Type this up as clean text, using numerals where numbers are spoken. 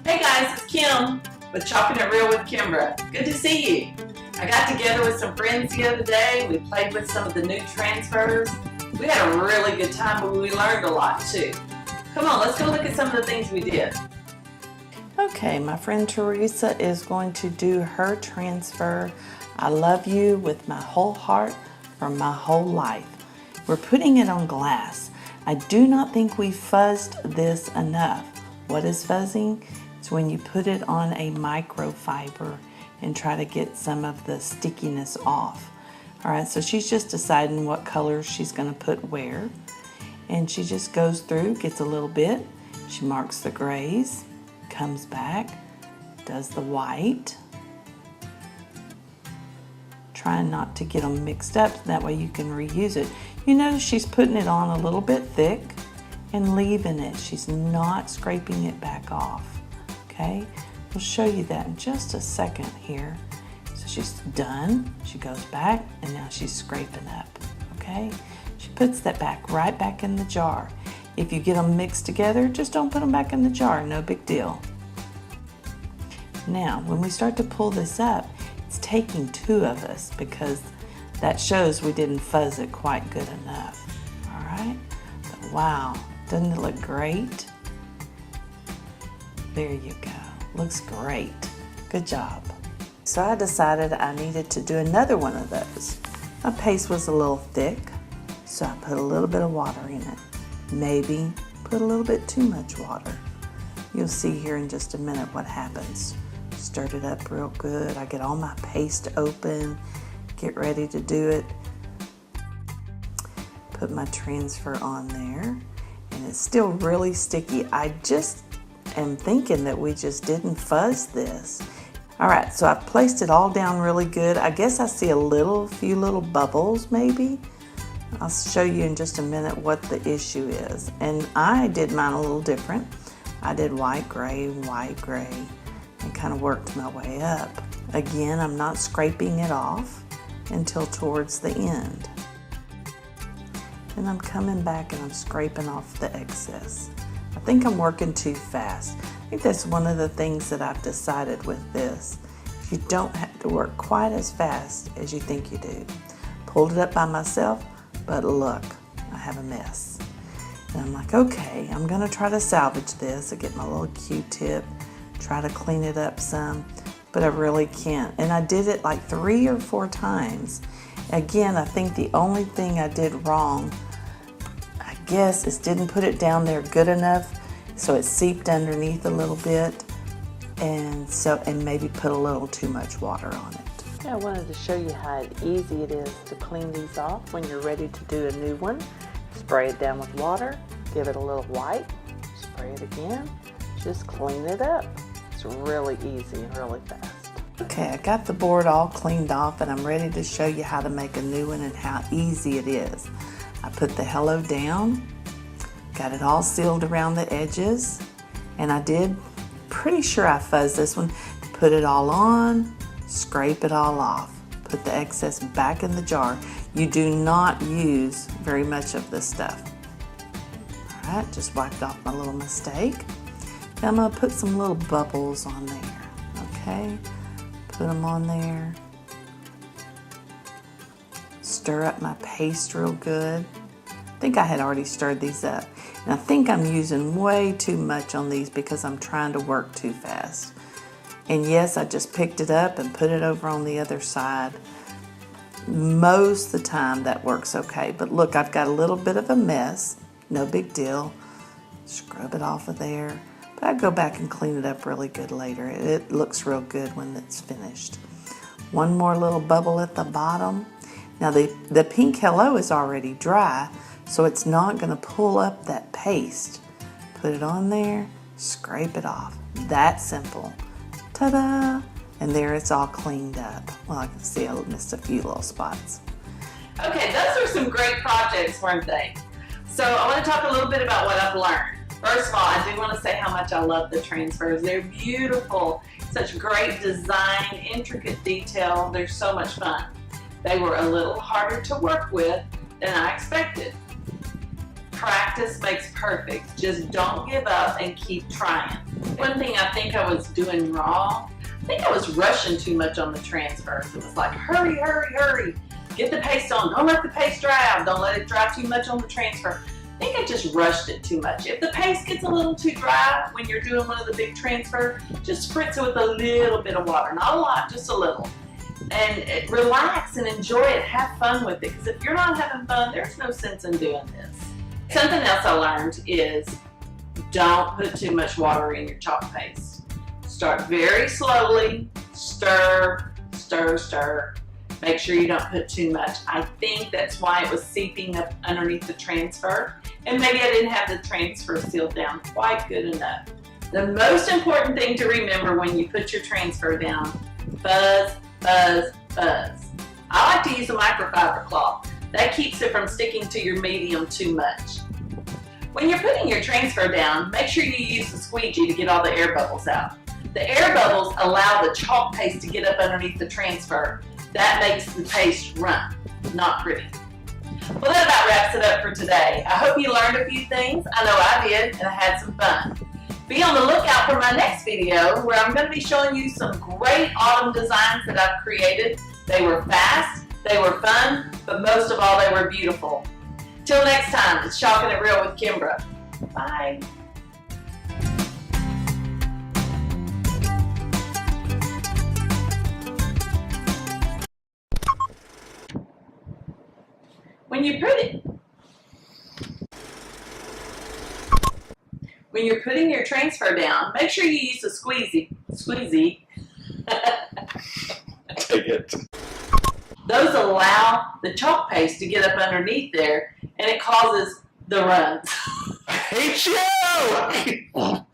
Hey guys, it's Kim with Chopping It Real with Kimbra. Good to see you. I got together with some friends the other day. We played with some of the new transfers. We had a really good time, but we learned a lot too. Come on, let's go look at some of the things we did. Okay, my friend Teresa is going to do her transfer. I love you with my whole heart for my whole life. We're putting it on glass. I do not think we fuzzed this enough. What is fuzzing? It's when you put it on a microfiber and try to get some of the stickiness off. All right, so she's just deciding what colors she's going to put where. And she just goes through, gets a little bit. She marks the grays, comes back, does the white. Trying not to get them mixed up, that way you can reuse it. You notice she's putting it on a little bit thick and leaving it. She's not scraping it back off, okay? We'll show you that in just a second here. So she's done, she goes back, and now she's scraping up, okay? She puts that back, right back in the jar. If you get them mixed together, just don't put them back in the jar, no big deal. Now, when we start to pull this up, it's taking two of us because that shows we didn't fuzz it quite good enough, all right? But wow, doesn't it look great? There you go, looks great, good job. So I decided I needed to do another one of those. My paste was a little thick, so I put a little bit of water in it. Maybe put a little bit too much water. You'll see here in just a minute what happens. Stirred it up real good. I get all my paste open, get ready to do it. Put my transfer on there, and it's still really sticky. I just am thinking that we just didn't fuzz this. All right, so I placed it all down really good. I guess I see a few little bubbles maybe. I'll show you in just a minute what the issue is. And I did mine a little different. I did white, gray, and kind of worked my way up. Again, I'm not scraping it off until towards the end. And I'm coming back and I'm scraping off the excess. I think I'm working too fast. I think that's one of the things that I've decided with this. You don't have to work quite as fast as you think you do. Pulled it up by myself, but look, I have a mess. And I'm like, okay, I'm gonna try to salvage this. I get my little Q-tip, try to clean it up some, but I really can't. And I did it like 3 or 4 times. Again, I think the only thing I did wrong, I guess, is didn't put it down there good enough so it seeped underneath a little bit, and maybe put a little too much water on it. I wanted to show you how easy it is to clean these off when you're ready to do a new one. Spray it down with water, give it a little wipe, spray it again, just clean it up. It's really easy and really fast. Okay, I got the board all cleaned off and I'm ready to show you how to make a new one and how easy it is. I put the hello down, got it all sealed around the edges, and I did, pretty sure I fuzzed this one, put it all on, scrape it all off, put the excess back in the jar. You do not use very much of this stuff. All right, just wiped off my little mistake. Now I'm gonna put some little bubbles on there, okay? Put them on there. Stir up my paste real good. I think I had already stirred these up. And I think I'm using way too much on these because I'm trying to work too fast. And yes, I just picked it up and put it over on the other side. Most of the time that works okay. But look, I've got a little bit of a mess. No big deal. Scrub it off of there. But I go back and clean it up really good later. It looks real good when it's finished. One more little bubble at the bottom. Now the pink hello is already dry, so it's not going to pull up that paste. Put it on there, scrape it off. That simple. Ta-da! And there it's all cleaned up. Well, I can see I missed a few little spots. Okay, those are some great projects, weren't they? So I want to talk a little bit about what I've learned. First of all, I do want to say how much I love the transfers. They're beautiful, such great design, intricate detail. They're so much fun. They were a little harder to work with than I expected. Practice makes perfect. Just don't give up and keep trying. One thing I think I was doing wrong, I think I was rushing too much on the transfers. It was like, hurry, hurry, hurry. Get the paste on. Don't let the paste dry out. Don't let it dry too much on the transfer. I think I just rushed it too much. If the paste gets a little too dry when you're doing one of the big transfers, just spritz it with a little bit of water. Not a lot, just a little. And relax and enjoy it. Have fun with it. Because if you're not having fun, there's no sense in doing this. Something else I learned is don't put too much water in your chalk paste. Start very slowly. Stir, stir, stir. Make sure you don't put too much. I think that's why it was seeping up underneath the transfer. And maybe I didn't have the transfer sealed down quite good enough. The most important thing to remember when you put your transfer down, fuzz, fuzz, fuzz. I like to use a microfiber cloth. That keeps it from sticking to your medium too much. When you're putting your transfer down, make sure you use the squeegee to get all the air bubbles out. The air bubbles allow the chalk paste to get up underneath the transfer. That makes the paste run, not pretty. Well, that about wraps it up for today. I hope you learned a few things. I know I did, and I had some fun. Be on the lookout for my next video where I'm going to be showing you some great autumn designs that I've created. They were fast, they were fun, but most of all, they were beautiful. Till next time, it's Chalking It Real with Kimbra. Bye. When you're putting your transfer down, make sure you use the squeegee. Take it. Those allow the chalk paste to get up underneath there, and it causes the runs. I hate you!